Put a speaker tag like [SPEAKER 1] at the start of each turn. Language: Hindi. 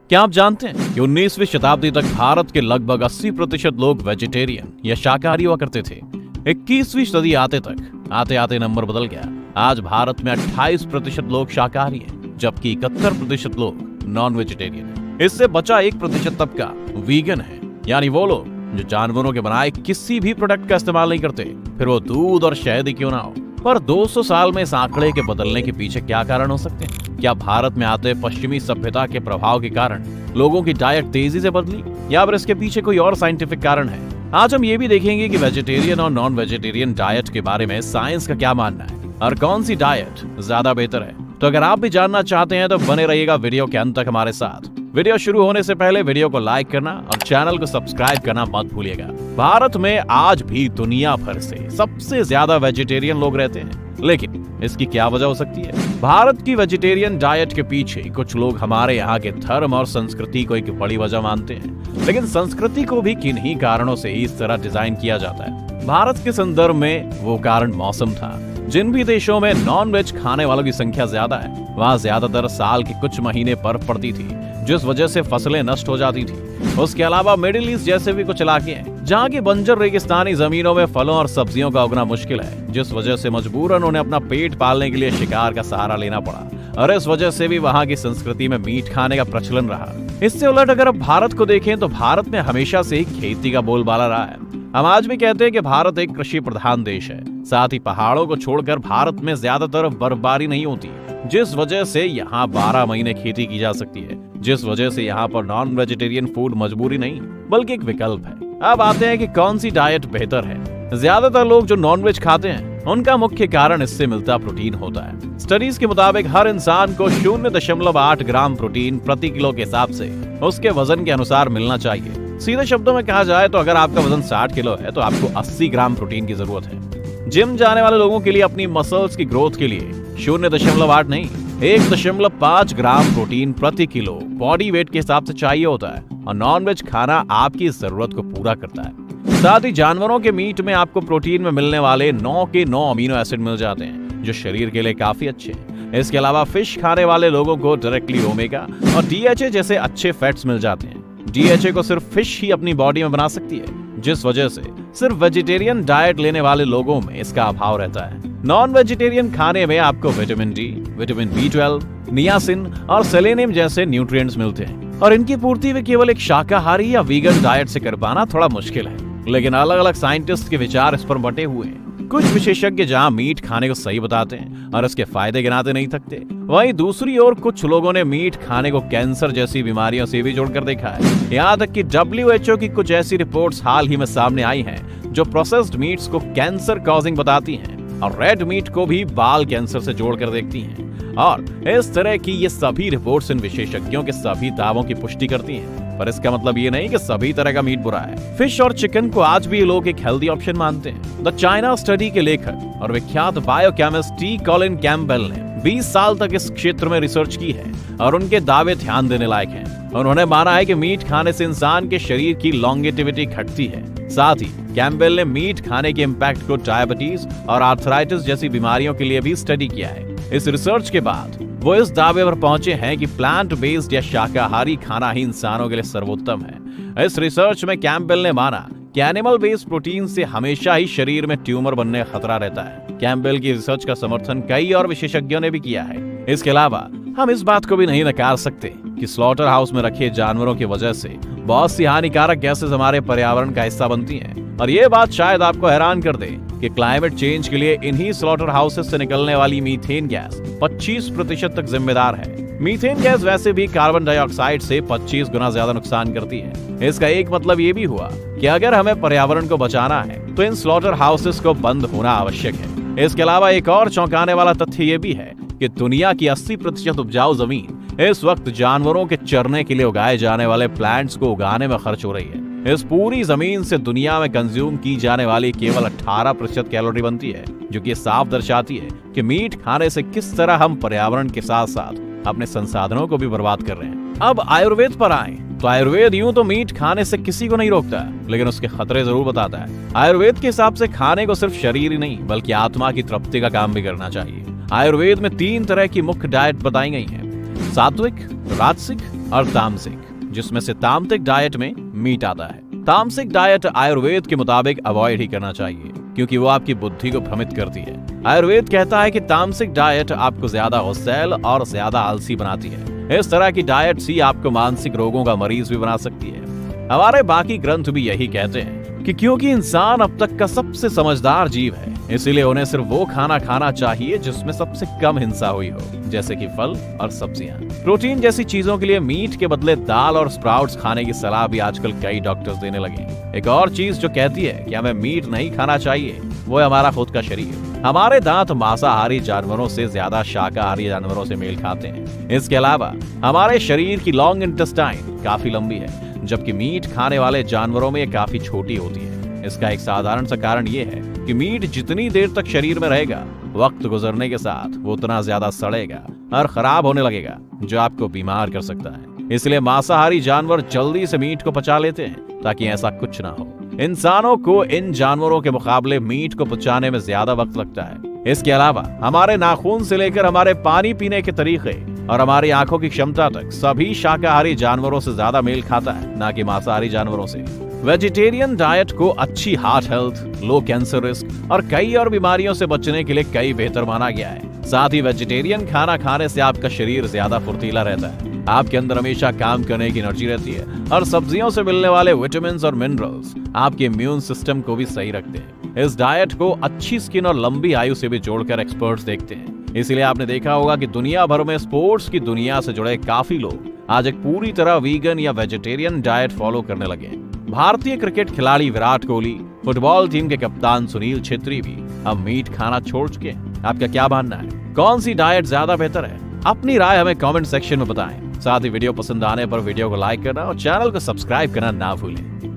[SPEAKER 1] क्या आप जानते हैं कि 19वीं शताब्दी तक भारत के लगभग 80% लोग वेजिटेरियन या शाकाहारी हुआ करते थे। 21वीं सदी आते आते नंबर बदल गया। आज भारत में 28% लोग शाकाहारी हैं, जबकि 71% लोग नॉन वेजिटेरियन हैं। इससे बचा 1% तबका वीगन है, यानी वो लोग जो जानवरों के बनाए किसी भी प्रोडक्ट का इस्तेमाल नहीं करते, फिर वो दूध और शहद ही क्यों ना हो। पर 200 साल में इस आंकड़े के बदलने के पीछे क्या कारण हो सकते हैं? क्या भारत में आते पश्चिमी सभ्यता के प्रभाव के कारण लोगों की डाइट तेजी से बदली, या फिर इसके पीछे कोई और साइंटिफिक कारण है? आज हम ये भी देखेंगे कि वेजिटेरियन और नॉन वेजिटेरियन डाइट के बारे में साइंस का क्या मानना है और कौन सी डाइट ज्यादा बेहतर है। तो अगर आप भी जानना चाहते हैं तो बने रहिएगा वीडियो के अंत तक हमारे साथ। वीडियो शुरू होने से पहले वीडियो को लाइक करना और चैनल को सब्सक्राइब करना मत भूलिएगा। भारत में आज भी दुनिया भर से सबसे ज्यादा वेजिटेरियन लोग रहते हैं, लेकिन इसकी क्या वजह हो सकती है? भारत की वेजिटेरियन डाइट के पीछे कुछ लोग हमारे यहाँ के धर्म और संस्कृति को एक बड़ी वजह मानते हैं, लेकिन संस्कृति को भी किन्हीं कारणों से ही इस तरह डिजाइन किया जाता है। भारत के संदर्भ में वो कारण मौसम था। जिन भी देशों में नॉन वेज खाने वालों की संख्या ज्यादा है, वहाँ ज्यादातर साल के कुछ महीने बर्फ पड़ती थी, जिस वजह से फसलें नष्ट हो जाती थी। उसके अलावा मिडिल ईस्ट जैसे भी कुछ इलाके हैं जहाँ की बंजर रेगिस्तानी जमीनों में फलों और सब्जियों का उगना मुश्किल है, जिस वजह से मजबूरन उन्हें अपना पेट पालने के लिए शिकार का सहारा लेना पड़ा, और इस वजह से भी वहाँ की संस्कृति में मीट खाने का प्रचलन रहा। इससे उलट अगर अब भारत को देखें तो भारत में हमेशा से ही खेती का बोलबाला रहा है। हम आज भी कहते हैं कि भारत एक कृषि प्रधान देश है। साथ ही पहाड़ों को छोड़कर भारत में ज्यादातर बर्फबारी नहीं होती, जिस वजह से यहाँ 12 महीने खेती की जा सकती है, जिस वजह से यहाँ पर नॉन वेजिटेरियन फूड मजबूरी नहीं बल्कि एक विकल्प है। अब आते हैं कि कौन सी डाइट बेहतर है। ज्यादातर लोग जो नॉन वेज खाते हैं उनका मुख्य कारण इससे मिलता प्रोटीन होता है। स्टडीज के मुताबिक हर इंसान को 0.8 ग्राम प्रोटीन प्रति किलो के हिसाब से उसके वजन के अनुसार मिलना चाहिए। सीधे शब्दों में कहा जाए तो अगर आपका वजन 60 किलो है तो आपको 80 ग्राम प्रोटीन की जरूरत है। जिम जाने वाले लोगों के लिए अपनी मसल्स की ग्रोथ के लिए 0.8 नहीं 1.5 ग्राम प्रोटीन प्रति किलो बॉडी वेट के हिसाब से चाहिए होता है, और नॉन वेज खाना आपकी जरूरत को पूरा करता है। साथ ही जानवरों के मीट में आपको प्रोटीन में मिलने वाले 9 के 9 अमीनो एसिड मिल जाते हैं, जो शरीर के लिए काफी अच्छे हैं। इसके अलावा फिश खाने वाले लोगों को डायरेक्टली ओमेगा और DHA जैसे अच्छे फैट्स मिल जाते हैं। DHA को सिर्फ फिश ही अपनी बॉडी में बना सकती है, जिस वजह से सिर्फ वेजिटेरियन डाइट लेने वाले लोगों में इसका अभाव रहता है। नॉन वेजिटेरियन खाने में आपको vitamin D, vitamin B12, niacin और सेलेनियम जैसे न्यूट्रिएंट्स मिलते हैं, और इनकी पूर्ति भी केवल एक शाकाहारी या वीगन डाइट से कर पाना थोड़ा मुश्किल है। लेकिन अलग अलग साइंटिस्ट के विचार इस पर बंटे हुए हैं। कुछ विशेषज्ञ जहां मीट खाने को सही बताते हैं और इसके फायदे गिनाते नहीं थकते, वहीं दूसरी ओर कुछ लोगों ने मीट खाने को कैंसर जैसी बीमारियों से भी जोड़कर देखा है। यहाँ तक कि WHO की कुछ ऐसी रिपोर्ट्स हाल ही में सामने आई हैं जो प्रोसेस्ड मीट्स को कैंसर कॉजिंग बताती हैं, और रेड मीट को भी बाल कैंसर से जोड़कर देखती हैं। और इस तरह की ये सभी रिपोर्ट्स इन विशेषज्ञों के सभी दावों की पुष्टि करती हैं, पर इसका मतलब ये नहीं कि सभी तरह का मीट बुरा है। फिश और चिकन को आज भी लोग एक हेल्दी ऑप्शन मानते हैं। द चाइना स्टडी के लेखक और विख्यात बायोकेमिस्ट टी कॉलिन कैम्पबेल ने 20 साल तक इस क्षेत्र में रिसर्च की है, और उनके दावे ध्यान देने लायक हैं। उन्होंने माना है कि मीट खाने से इंसान के शरीर की लॉन्गेटिविटी घटती है। साथ ही कैम्पबेल ने मीट खाने के इम्पैक्ट को डायबिटीज और आर्थराइटिस जैसी बीमारियों के लिए भी स्टडी किया है। इस रिसर्च के बाद वो इस दावे पर पहुंचे हैं कि प्लांट बेस्ड या शाकाहारी खाना ही इंसानों के लिए सर्वोत्तम है। इस रिसर्च में कैम्पबेल ने माना कि एनिमल बेस्ड प्रोटीन से हमेशा ही शरीर में ट्यूमर बनने का खतरा रहता है। कैम्पबेल की रिसर्च का समर्थन कई और विशेषज्ञों ने भी किया है। इसके अलावा हम इस बात को भी नहीं नकार सकते कि स्लॉटर हाउस में रखे जानवरों की वजह से बहुत सी हानिकारक गैसेस हमारे पर्यावरण का हिस्सा बनती हैं, और ये बात शायद आपको हैरान कर दे कि क्लाइमेट चेंज के लिए इन्हीं स्लॉटर हाउसेस से निकलने वाली मीथेन गैस 25% तक जिम्मेदार है। मीथेन गैस वैसे भी कार्बन डाइऑक्साइड से 25 गुना ज्यादा नुकसान करती है। इसका एक मतलब ये भी हुआ कि अगर हमें पर्यावरण को बचाना है तो इन स्लॉटर हाउसेस को बंद होना आवश्यक है। इसके अलावा एक और चौंकाने वाला तथ्य ये भी है कि दुनिया की 80% उपजाऊ जमीन इस वक्त जानवरों के चरने के लिए उगाए जाने वाले प्लांट्स को उगाने में खर्च हो रही है। इस पूरी जमीन से दुनिया में कंज्यूम की जाने वाली केवल 18% कैलोरी बनती है, जो कि साफ दर्शाती है कि मीट खाने से किस तरह हम पर्यावरण के साथ साथ अपने संसाधनों को भी बर्बाद कर रहे हैं। अब आयुर्वेद पर आए तो आयुर्वेद यूं तो मीट खाने से किसी को नहीं रोकता, लेकिन उसके खतरे जरूर बताता है। आयुर्वेद के हिसाब से खाने को सिर्फ शरीर ही नहीं बल्कि आत्मा की तृप्ति का काम भी करना चाहिए। आयुर्वेद में 3 तरह की मुख्य डाइट बताई गई हैं। सात्विक, राजसिक और तामसिक, जिसमें से तामसिक डाइट में मीट आता है। तामसिक डाइट आयुर्वेद के मुताबिक अवॉइड ही करना चाहिए क्योंकि वो आपकी बुद्धि को भ्रमित करती है। आयुर्वेद कहता है कि तामसिक डाइट आपको ज्यादा गुस्सैल और ज्यादा आलसी बनाती है। इस तरह की डाइट ही आपको मानसिक रोगों का मरीज भी बना सकती है। हमारे बाकी ग्रंथ भी यही कहते हैं कि क्योंकि इंसान अब तक का सबसे समझदार जीव है, इसीलिए उन्हें सिर्फ वो खाना खाना चाहिए जिसमें सबसे कम हिंसा हुई हो, जैसे कि फल और सब्जियां। प्रोटीन जैसी चीजों के लिए मीट के बदले दाल और स्प्राउट्स खाने की सलाह भी आजकल कई डॉक्टर्स देने लगे। एक और चीज जो कहती है कि हमें मीट नहीं खाना चाहिए वो है हमारा खुद का शरीर। हमारे दांत मांसाहारी जानवरों से ज्यादा शाकाहारी जानवरों से मेल खाते हैं। इसके अलावा हमारे शरीर की लॉन्ग इंटेस्टाइन काफी लंबी है, जबकि मीट खाने वाले जानवरों में ये काफी छोटी होती है। इसका एक साधारण सा कारण ये है कि मीट जितनी देर तक शरीर में रहेगा, वक्त गुजरने के साथ वो उतना ज्यादा सड़ेगा और खराब होने लगेगा, जो आपको बीमार कर सकता है। इसलिए मांसाहारी जानवर जल्दी से मीट को पचा लेते हैं ताकि ऐसा कुछ ना हो। इंसानों को इन जानवरों के मुकाबले मीट को पचाने में ज्यादा वक्त लगता है। इसके अलावा हमारे नाखून से लेकर हमारे पानी पीने के तरीके और हमारी आंखों की क्षमता तक सभी शाकाहारी जानवरों से ज्यादा मेल खाता है, ना कि मांसाहारी जानवरों से। वेजिटेरियन डाइट को अच्छी हार्ट हेल्थ, लो कैंसर रिस्क और कई और बीमारियों से बचने के लिए कई बेहतर माना गया है। साथ ही वेजिटेरियन खाना खाने से आपका शरीर ज्यादा फुर्तीला रहता है, आपके अंदर हमेशा काम करने की एनर्जी रहती है और सब्जियों से मिलने वाले विटामिन और मिनरल्स आपके इम्यून सिस्टम को भी सही रखते हैं। इस डाइट को अच्छी स्किन और लंबी आयु से भी जोड़कर एक्सपर्ट्स देखते हैं। इसलिए आपने देखा होगा कि दुनिया भर में स्पोर्ट्स की दुनिया से जुड़े काफी लोग आज एक पूरी तरह वीगन या वेजिटेरियन डाइट फॉलो करने लगे हैं। भारतीय क्रिकेट खिलाड़ी विराट कोहली, फुटबॉल टीम के कप्तान सुनील छेत्री भी अब मीट खाना छोड़ चुके हैं। आपका क्या मानना है? कौन सी डाइट ज्यादा बेहतर है? अपनी राय हमें कमेंट सेक्शन में बताएं। साथ ही वीडियो पसंद आने पर वीडियो को लाइक करना और चैनल को सब्सक्राइब करना ना भूलें।